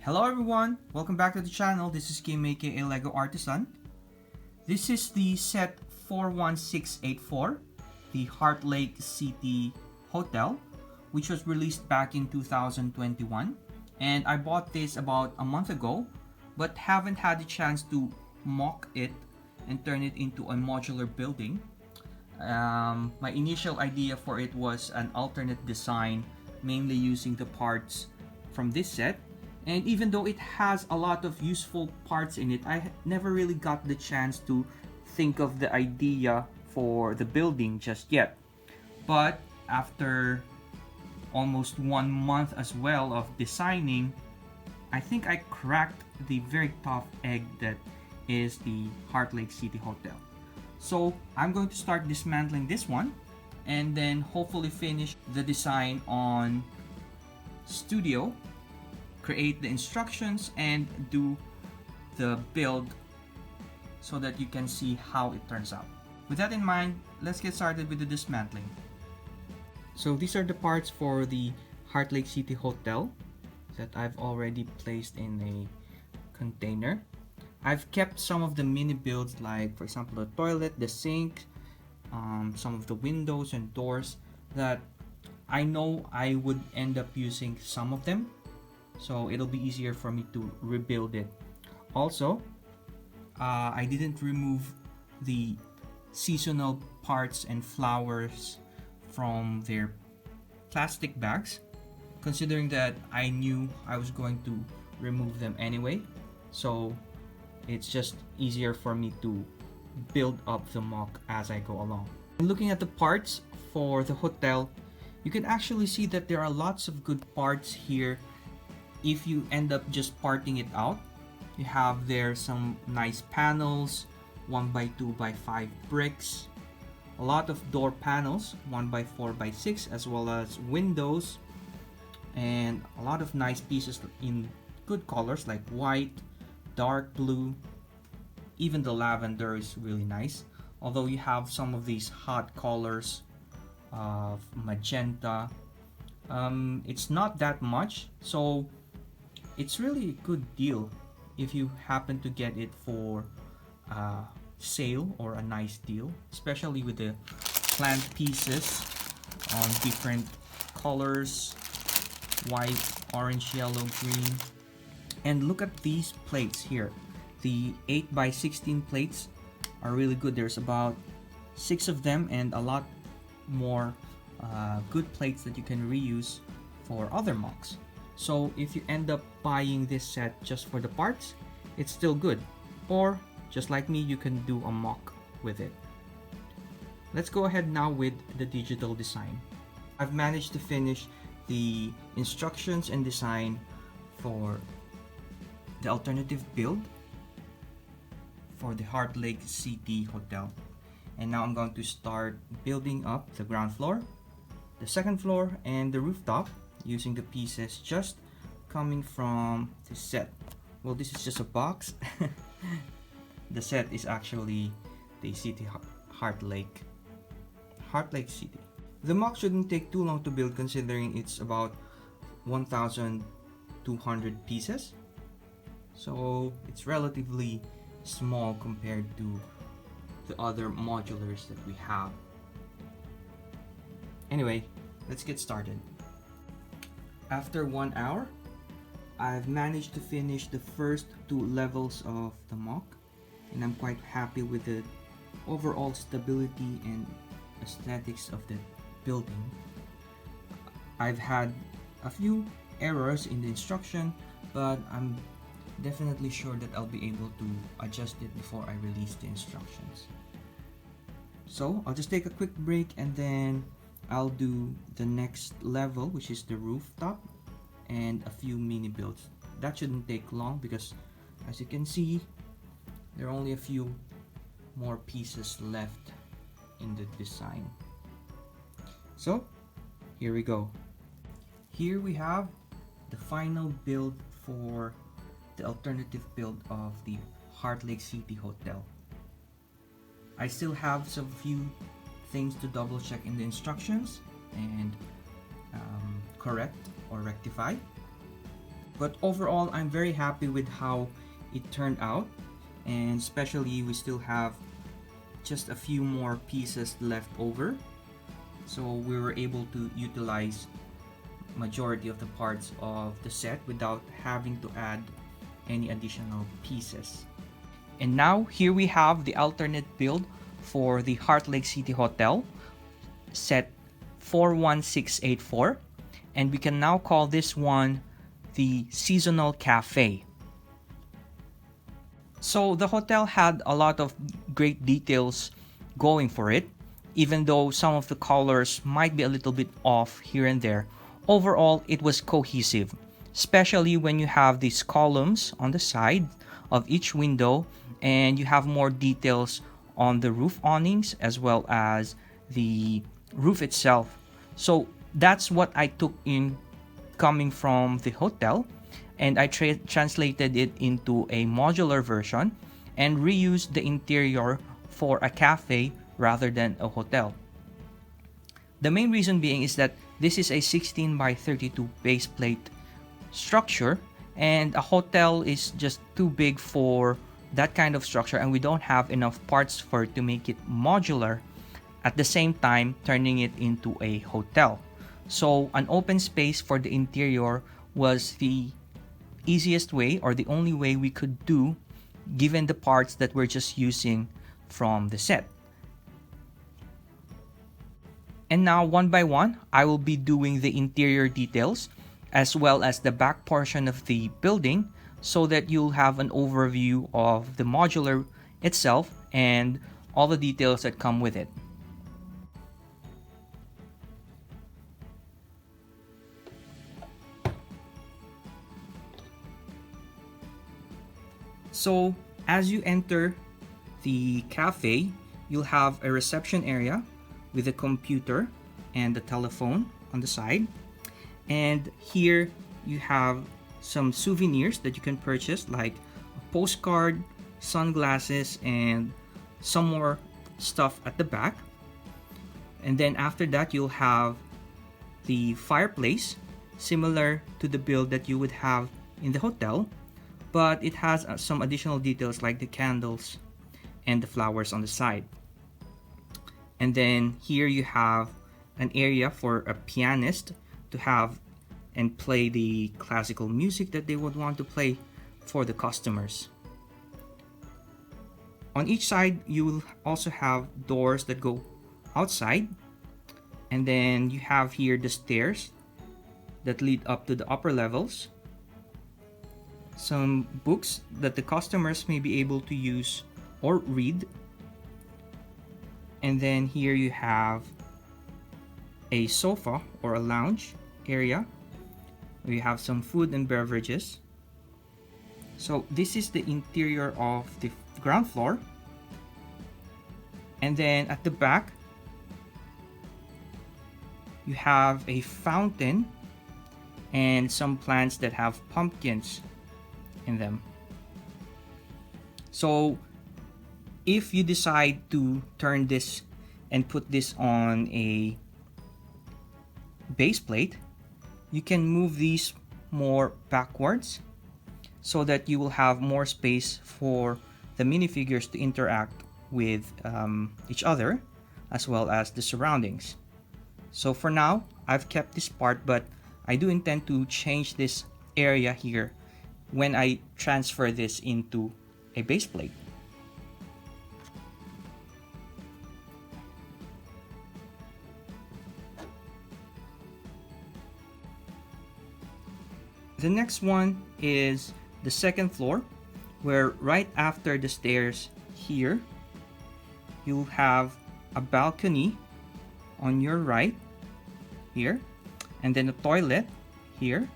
Hello everyone, welcome back to the channel. This is Kim aka Lego Artisan. This is the set 41684, the Heart Lake City Hotel, which was released back in 2021. And I bought this about a month ago, but haven't had the chance to mock it and turn it into a modular building. My initial idea for it was an alternate design, mainly using the parts from this set. And even though it has a lot of useful parts in it, I never really got the chance to think of the idea for the building just yet. But after almost 1 month as well of designing, I think I cracked the very tough egg that is the Heart Lake City Hotel. So I'm going to start dismantling this one and then hopefully finish the design on Studio, create the instructions and do the build so that you can see how it turns out. With that in mind, let's get started with the dismantling. So these are the parts for the Heart Lake City Hotel that I've already placed in a container. I've kept some of the mini builds, like for example the toilet, the sink, some of the windows and doors that I know I would end up using some of them, so it'll be easier for me to rebuild it. Also, I didn't remove the seasonal parts and flowers from their plastic bags, considering that I knew I was going to remove them anyway, so it's just easier for me to build up the MOC as I go along. Looking at the parts for the hotel, you can actually see that there are lots of good parts here. If you end up just parting it out, you have there some nice panels, 1x2x5 bricks, a lot of door panels, 1x4x6, as well as windows, and a lot of nice pieces in good colors like white, dark blue, even the lavender is really nice, although you have some of these hot colors of magenta. It's not that much, so it's really a good deal if you happen to get it for sale or a nice deal, especially with the plant pieces on different colors, white, orange, yellow, green. And look at these plates here. The 8x16 plates are really good. There's about 6 of them and a lot more good plates that you can reuse for other MOCs. So if you end up buying this set just for the parts, it's still good. Or just like me, you can do a MOC with it. Let's go ahead now with the digital design. I've managed to finish the instructions and design for the alternative build for the Heart Lake City Hotel. And now I'm going to start building up the ground floor, the second floor, and the rooftop using the pieces just coming from the set. Well, this is just a box. The set is actually the Heart Lake City. The MOC shouldn't take too long to build, considering it's about 1,200 pieces, so it's relatively small compared to the other modulars that we have. Anyway, let's get started. After 1 hour, I've managed to finish the first 2 levels of the MOC, and I'm quite happy with the overall stability and aesthetics of the building. I've had a few errors in the instruction, but I'm definitely sure that I'll be able to adjust it before I release the instructions. So I'll just take a quick break and then I'll do the next level, which is the rooftop, and a few mini builds. That shouldn't take long because, as you can see, there are only a few more pieces left in the design. So here we go. Here we have the final build for the alternative build of the Heart Lake City Hotel. I still have some few things to double check in the instructions and correct or rectify. But overall, I'm very happy with how it turned out, and especially we still have just a few more pieces left over, so we were able to utilize majority of the parts of the set without having to add any additional pieces. And now here we have the alternate build for the Heart Lake City Hotel, set 41684, and we can now call this one the Seasonal Cafe. So the hotel had a lot of great details going for it, even though some of the colors might be a little bit off here and there. Overall, it was cohesive, especially when you have these columns on the side of each window, and you have more details on the roof awnings as well as the roof itself. So that's what I took in coming from the hotel, and I translated it into a modular version and reused the interior for a cafe rather than a hotel. The main reason being is that this is a 16 by 32 base plate structure, and a hotel is just too big for that kind of structure, and we don't have enough parts for it to make it modular, at the same time turning it into a hotel. So an open space for the interior was the easiest way, or the only way we could do, given the parts that we're just using from the set. And now, one by one, I will be doing the interior details as well as the back portion of the building, so that you'll have an overview of the modular itself and all the details that come with it. So as you enter the cafe, you'll have a reception area with a computer and a telephone on the side. And here you have some souvenirs that you can purchase, like a postcard, sunglasses, and some more stuff at the back. And then after that, you'll have the fireplace, similar to the build that you would have in the hotel, but it has some additional details like the candles and the flowers on the side. And then here you have an area for a pianist to have and play the classical music that they would want to play for the customers. On each side, you will also have doors that go outside, and then you have here the stairs that lead up to the upper levels, some books that the customers may be able to use or read, and then here you have a sofa or a lounge area. We have some food and beverages. So this is the interior of the ground floor. And then at the back, you have a fountain and some plants that have pumpkins in them. So if you decide to turn this and put this on a base plate, you can move these more backwards so that you will have more space for the minifigures to interact with each other as well as the surroundings. So for now, I've kept this part, but I do intend to change this area here when I transfer this into a base plate. The next one is the second floor, where right after the stairs here, you'll have a balcony on your right here, and then a toilet here,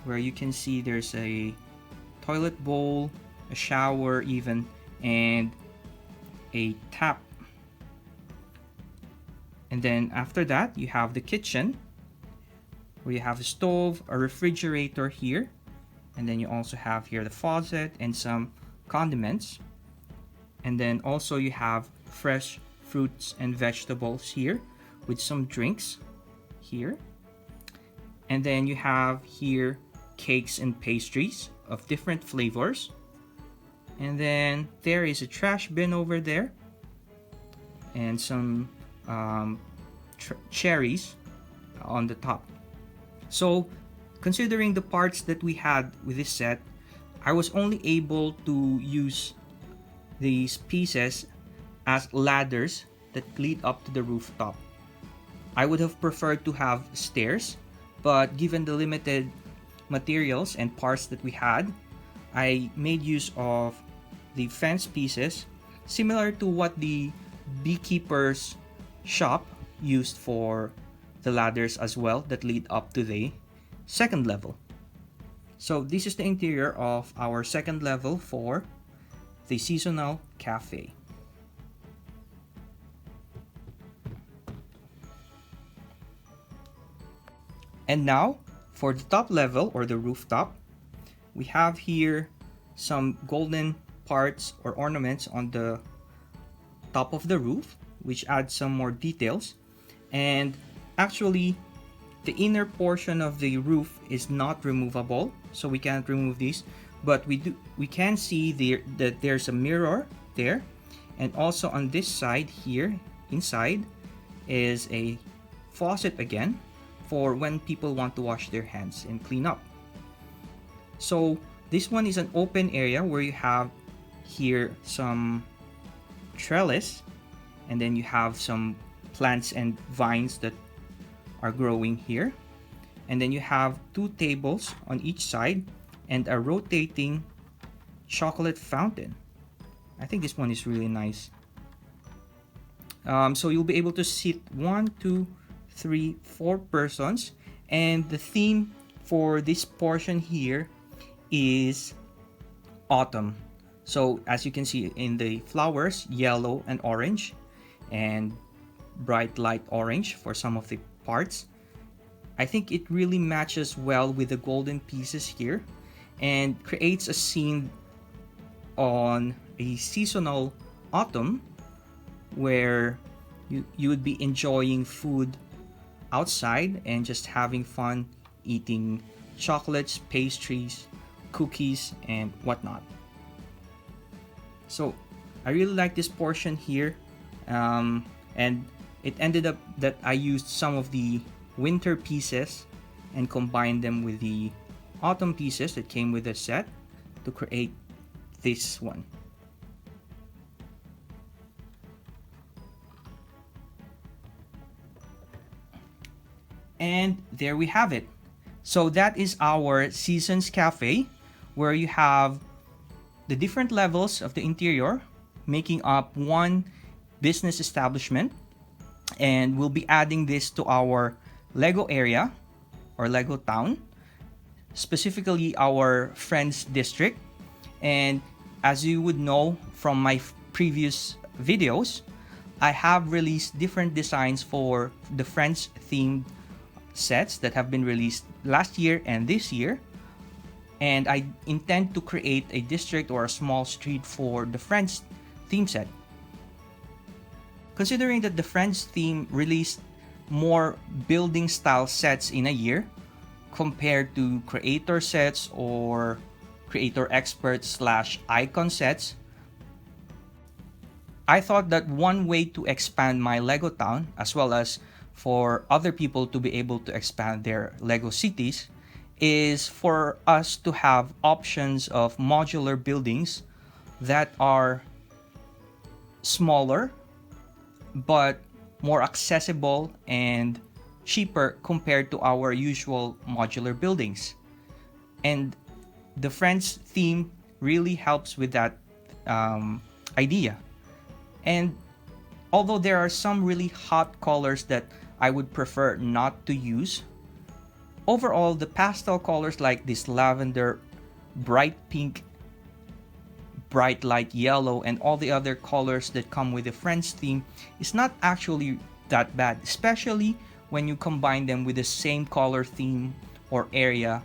where you can see there's a toilet bowl, a shower even, and a tap. And then after that, you have the kitchen, where you have a stove, a refrigerator here, and then you also have here the faucet and some condiments. And then also you have fresh fruits and vegetables here with some drinks here. And then you have here cakes and pastries of different flavors. And then there is a trash bin over there and some cherries on the top. So considering the parts that we had with this set, I was only able to use these pieces as ladders that lead up to the rooftop. I would have preferred to have stairs, but given the limited materials and parts that we had, I made use of the fence pieces, similar to what the beekeeper's shop used for the ladders as well that lead up to the second level. So this is the interior of our second level for the seasonal cafe. And now for the top level or the rooftop, we have here some golden parts or ornaments on the top of the roof, which adds some more details. And actually, the inner portion of the roof is not removable, so we can't remove these. But we can see there that there's a mirror there, and also on this side here inside is a faucet again for when people want to wash their hands and clean up. So this one is an open area where you have here some trellis, and then you have some plants and vines that are growing here, and then you have two tables on each side and a rotating chocolate fountain. I think this one is really nice. So you'll be able to sit 1, 2, 3, 4 persons, and the theme for this portion here is autumn. So as you can see in the flowers, yellow and orange, and bright light orange for some of the parts. I think it really matches well with the golden pieces here and creates a scene on a seasonal autumn where you would be enjoying food outside and just having fun eating chocolates, pastries, cookies, and whatnot. So I really like this portion here, and it ended up that I used some of the winter pieces and combined them with the autumn pieces that came with the set to create this one. And there we have it. So that is our Seasons Cafe, where you have the different levels of the interior making up one business establishment. And we'll be adding this to our Lego area or Lego town, specifically our Friends district. And as you would know from my previous videos, I have released different designs for the Friends themed sets that have been released last year and this year. And I intend to create a district or a small street for the Friends theme set. Considering that the Friends theme released more building style sets in a year compared to creator sets or creator experts / icon sets, I thought that one way to expand my Lego town, as well as for other people to be able to expand their Lego cities, is for us to have options of modular buildings that are smaller but more accessible and cheaper compared to our usual modular buildings. And the Friends theme really helps with that idea. And although there are some really hot colors that I would prefer not to use, overall the pastel colors like this lavender, bright pink, bright light yellow, and all the other colors that come with the Friends theme is not actually that bad, especially when you combine them with the same color theme or area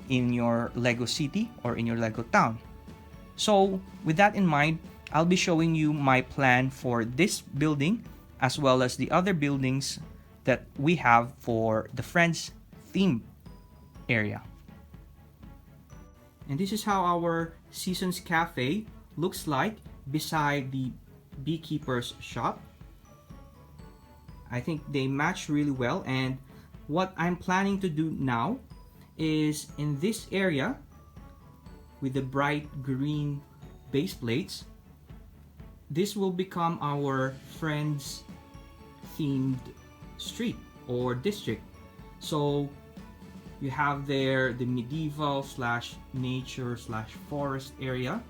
in your Lego city or in your Lego town. So with that in mind, I'll be showing you my plan for this building as well as the other buildings that we have for the Friends theme area. And this is how our Seasons Cafe looks like beside the beekeeper's shop. I think they match really well, and what I'm planning to do now is in this area with the bright green base plates, this will become our Friends themed street or district. So you have there the medieval slash nature slash forest area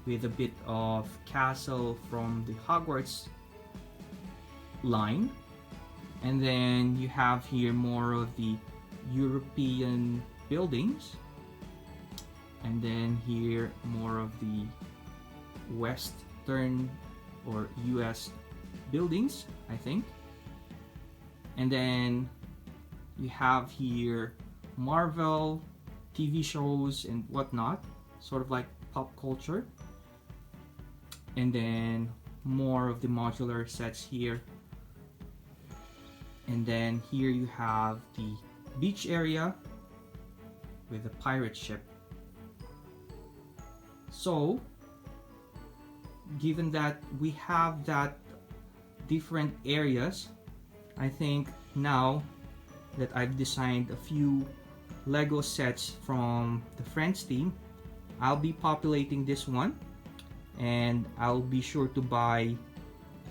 with a bit of castle from the Hogwarts line, and then you have here more of the European buildings, and then here more of the Western or US buildings, I think. And then you have here Marvel TV shows and whatnot, sort of like pop culture. And then more of the modular sets here. And then here you have the beach area with a pirate ship. So given that we have that different areas, I think now that I've designed a few Lego sets from the Friends theme, I'll be populating this one, and I'll be sure to buy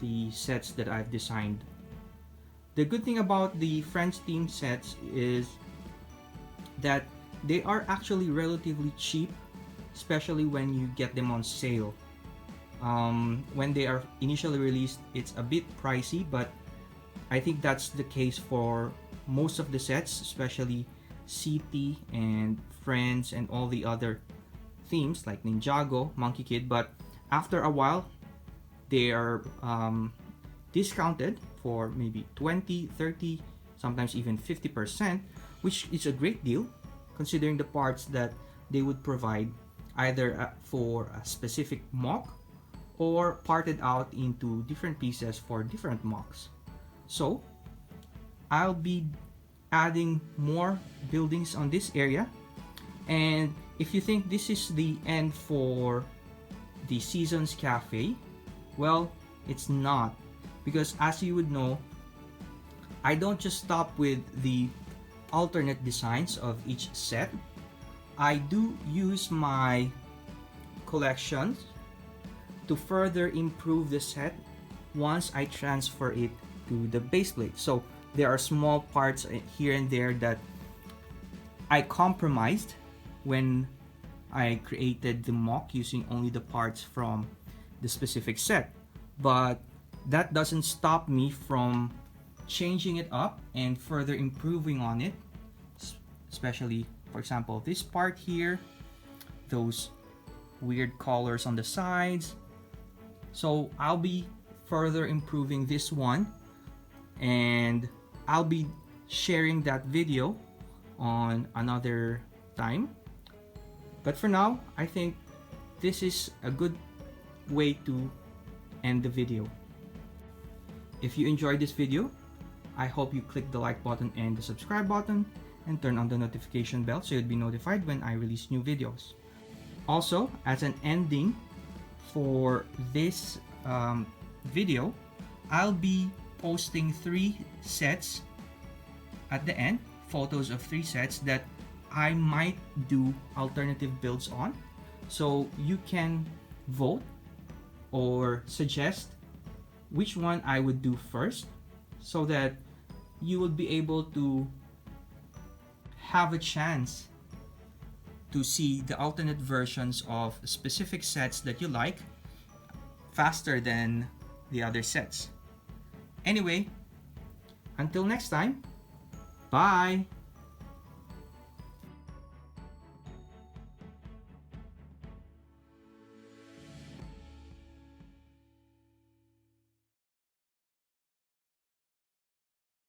the sets that I've designed. The good thing about the Friends theme sets is that they are actually relatively cheap, especially when you get them on sale. When they are initially released, it's a bit pricey, but I think that's the case for most of the sets, especially CT and Friends and all the other themes like Ninjago, Monkey Kid. But after a while, they are discounted for maybe 20, 30, sometimes even 50%, which is a great deal considering the parts that they would provide either for a specific MOC or parted out into different pieces for different MOCs. So I'll be adding more buildings on this area, and if you think this is the end for the Seasons Cafe, well, it's not, because as you would know, I don't just stop with the alternate designs of each set. I do use my collections to further improve the set once I transfer it to the base plate. So there are small parts here and there that I compromised when I created the MOC using only the parts from the specific set, but that doesn't stop me from changing it up and further improving on it, especially for example this part here, those weird colors on the sides. So I'll be further improving this one, and I'll be sharing that video on another time. But for now, I think this is a good way to end the video. If you enjoyed this video, I hope you click the like button and the subscribe button and turn on the notification bell so you'll be notified when I release new videos. Also, as an ending for this video, I'll be posting 3 sets at the end, photos of 3 sets that I might do alternative builds on, so you can vote or suggest which one I would do first, so that you will be able to have a chance to see the alternate versions of specific sets that you like faster than the other sets. Anyway, until next time, bye!